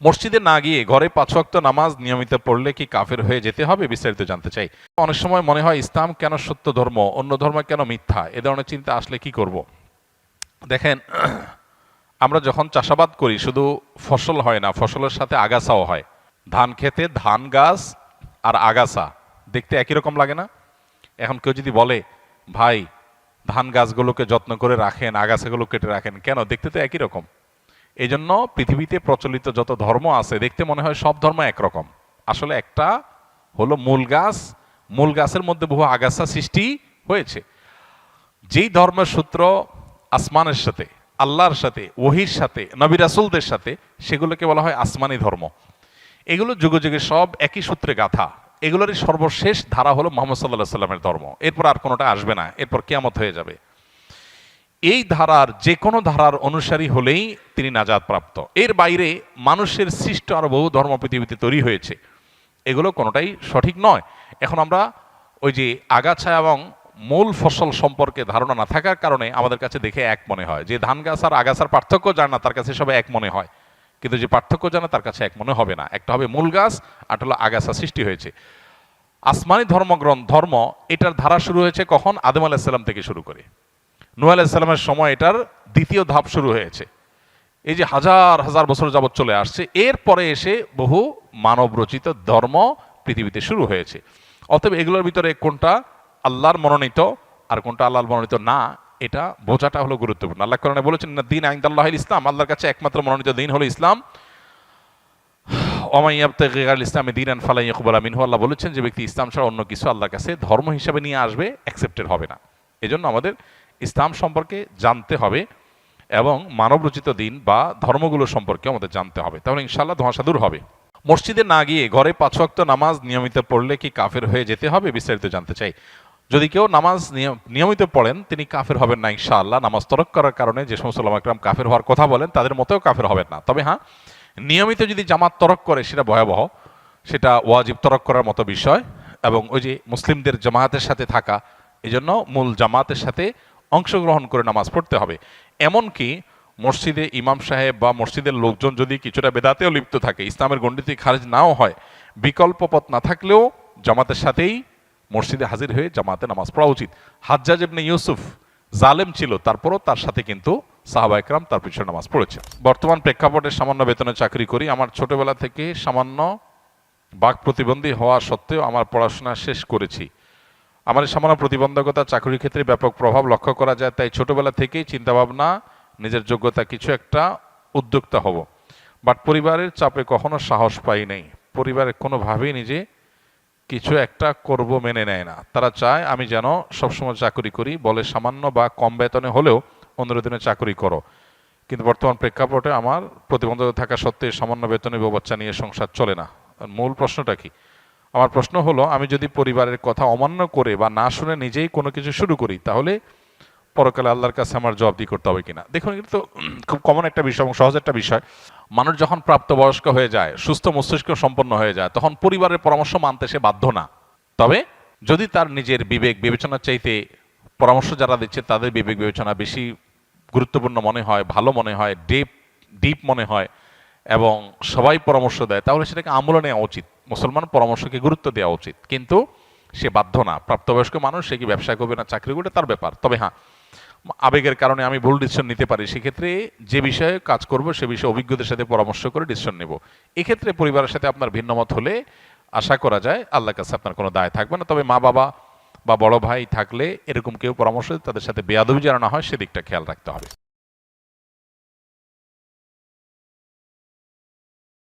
মসজিদে না গিয়ে ঘরে ৫ ওয়াক্ত নামাজ নিয়মিত পড়লে কি কাফের হয়ে যেতে হবে? বিস্তারিত জানতে চাই। অনেক সময় মনে হয় ইসলাম কেন সত্য ধর্ম, অন্য ধর্ম কেন মিথ্যা? এ ধরনের চিন্তা আসলে কি করব? দেখেন, আমরা যখন চাষাবাদ করি শুধু ফসল হয় না, ফসলের সাথে আগাছাও হয়। ধান খেতে ধান গাছ আর আগাছা দেখতে একই রকম লাগে না? এখন কেউ যদি বলে, ভাই ধান গাছগুলোকে যত্ন করে রাখেন, আগাছাগুলো কেটে রাখেন, কেন? দেখতে তো একই রকম। এই জন্য পৃথিবীতে প্রচলিত যত ধর্ম আছে দেখতে মনে হয় সব ধর্ম একরকম। আসলে একটা হলো মূল গাছ, মূল গাছের মধ্যে বহু আগাছা সৃষ্টি হয়েছে। যেই ধর্মের সূত্র আসমানের সাথে, আল্লাহর সাথে, ওহির সাথে, নবী রাসূলদের সাথে, সেগুলোকে বলা হয় আসমানি ধর্ম। এগুলো যুগে যুগে সব একই সূত্রে গাথা। এগুলোরই সর্বশেষ ধারা হলো মুহাম্মদ সাল্লাল্লাহু আলাইহি সাল্লামের ধর্ম। এরপর আর কোনোটা আসবে না, এরপর কিয়ামত হয়ে যাবে। এই ধারার যে কোনো ধারার অনুসারী হলেই তিনি নাজাত প্রাপ্ত। এর বাইরে মানুষের সৃষ্ট আরো বহু ধর্ম পৃথিবীতে তৈরি হয়েছে, এগুলো কোনোটাই সঠিক নয়। এখন আমরা ওই যে আগাছা এবং মূল ফসল সম্পর্কে ধারণা না থাকার কারণে আমাদের কাছে দেখে এক মনে হয়, যে ধান গাছ আর আগাছার পার্থক্য জানে না তার কাছে সব এক মনে হয়, কিন্তু যে পার্থক্য জানে তার কাছে এক মনে হবে না। একটা হবে মূল গাছ, আর হলো আগাছা সৃষ্টি হয়েছে। আসমানি ধর্ম এটার ধারা শুরু হয়েছে কখন? আদম আলাইহিস সালাম থেকে শুরু করে নূহ আলাইহিস সালামের সময় এটার দ্বিতীয় ধাপ শুরু হয়েছে। এই যে হাজার হাজার বছর যাবৎ চলে আসছে, এরপরে এসে বহু মানব রচিত ধর্ম পৃথিবীতে শুরু হয়েছে। অতএব এগুলোর ভিতরে কোনটা আল্লাহর মনোনীত আর কোনটা আল্লাহর মনোনীত না, এটা বোঝাটা হলো গুরুত্বপূর্ণ। আল্লাহ কোরআনে বলেছেন, না দিন ইনদাল্লাহিল ইসলাম, আল্লাহর কাছে একমাত্র মনোনীত দিন হলো ইসলাম। ওয়া মান ইয়াবতাগি গায়রাল ইসলামি দীনান ফালান ইউকবালা মিনহু, আল্লাহ বলেছেন যে ব্যক্তি ইসলাম ছাড়া অন্য কিছু আল্লাহর কাছে ধর্ম হিসেবে নিয়ে আসবে, অ্যাকসেপ্টেড হবে না। এজন্য আমাদের ইসলাম সম্পর্কে জানতে হবে এবং মানব রচিত দিন বা ধর্মগুলো সম্পর্কে আমাদের জানতে হবে, তাহলে ইনশাআল্লাহ ধোঁয়াশা দূর হবে। মসজিদে না গিয়ে ঘরে ৫ ওয়াক্ত নামাজ নিয়মিত পড়লে কি কাফের হয়ে যেতে হবে? বিস্তারিত জানতে চাই। যদি কেউ নামাজ নিয়মিত পড়েন তিনি কাফের হবেন না ইনশাআল্লাহ। নামাজ তরক করার কারণে যে সমস্ত উলামা ইকরাম কাফের হওয়ার কথা বলেন তাদের মতেও কাফের হবেন না। তবে হ্যাঁ, নিয়মিত যদি জামাত তরক করে সেটা ভয়াবহ, সেটা ওয়াজিব তরক করার মতো বিষয়। এবং ওই যে মুসলিমদের জামাতের সাথে থাকা, এই জন্য মূল জামাতের সাথে অংশগ্রহণ করে নামাজ পড়তে হবে। এমনকি মসজিদে ইমাম সাহেব বা মসজিদের লোকজন যদি কিছুটা বেদাতেও লিপ্ত থাকে, ইসলামের গণ্ডিতে খারিজ নাও হয়, বিকল্প পথ না থাকলেও জামাতের সাথেই মসজিদে হাজির হয়ে জামাতে নামাজ পড়া উচিত। হাজ্জাজ ইবনে ইউসুফ জালেম ছিল, তারপরও তার সাথে কিন্তু সাহাবা একরাম তার পিছনে নামাজ পড়েছে। বর্তমান প্রেক্ষাপটে সামান্য বেতনে চাকরি করি। আমার ছোটবেলা থেকে সামান্য বাক প্রতিবন্ধী হওয়া সত্ত্বেও আমার পড়াশোনা শেষ করেছি। আমার এই সামান্য প্রতিবন্ধকতা চাকরির ক্ষেত্রে ব্যাপক প্রভাব লক্ষ্য করা যায়, তাই ছোটবেলা থেকেই চিন্তাভাবনা নিজের যোগ্যতা কিছু একটা উদ্যোক্তা হব। বাট পরিবারের চাপে কখনো সাহস পাই নাই। পরিবারের কোনোভাবেই নিজে কিছু একটা করব মেনে নেয় না। তারা চায় আমি যেন সবসময় চাকরি করি, বলে সামান্য বা কম বেতনে হলেও 15 দিনে চাকরি করো। কিন্তু বর্তমান প্রেক্ষাপটে আমার প্রতিবন্ধকতা থাকা সত্ত্বে সামান্য বেতনে বউ বাচ্চা নিয়ে সংসার চলে না। মূল প্রশ্নটা কি? আমার প্রশ্ন হলো, আমি যদি পরিবারের কথা অমান্য করে বা না শুনে নিজেই কোনো কিছু শুরু করি, তাহলে পরকালে আল্লাহর কাছে আমার জবাবদিহি করতে হবে কিনা? দেখুন, এটা তো খুব কমন একটা বিষয় এবং সহজ একটা বিষয়। মানুষ যখন প্রাপ্তবয়স্ক হয়ে যায়, সুস্থ মস্তিষ্ক সম্পন্ন হয়ে যায়, তখন পরিবারের পরামর্শ মানতে সে বাধ্য না। তবে যদি তার নিজের বিবেক বিবেচনার চাইতে পরামর্শ যারা দিচ্ছে তাদের বিবেক বিবেচনা বেশি গুরুত্বপূর্ণ মনে হয়, ভালো মনে হয়, ডিপ মনে হয় এবং সবাই পরামর্শ দেয়, তাহলে সেটাকে আমলে নেওয়া উচিত। মুসলমান পরামর্শকে গুরুত্ব দেওয়া উচিত, কিন্তু সে বাধ্য না। প্রাপ্তবয়স্ক মানুষ সে কি ব্যবসা করবে না চাকরি করবে তার ব্যাপার। তবে হ্যাঁ, আবেগের কারণে আমি ভুল ডিসিশন নিতে পারি, সেক্ষেত্রে যে বিষয়ে কাজ করব সে বিষয়ে অভিজ্ঞদের সাথে পরামর্শ করে ডিসিশন নেব। এক্ষেত্রে পরিবারের সাথে আপনার ভিন্নমত হলে আশা করা যায় আল্লাহর কাছে আপনার কোনো দায় থাকবে না। তবে মা বাবা বা বড় ভাই থাকলে এরকম কেউ পরামর্শ তাদের সাথে বেয়াদবি যেন না হয় সেদিকটা খেয়াল রাখতে হবে।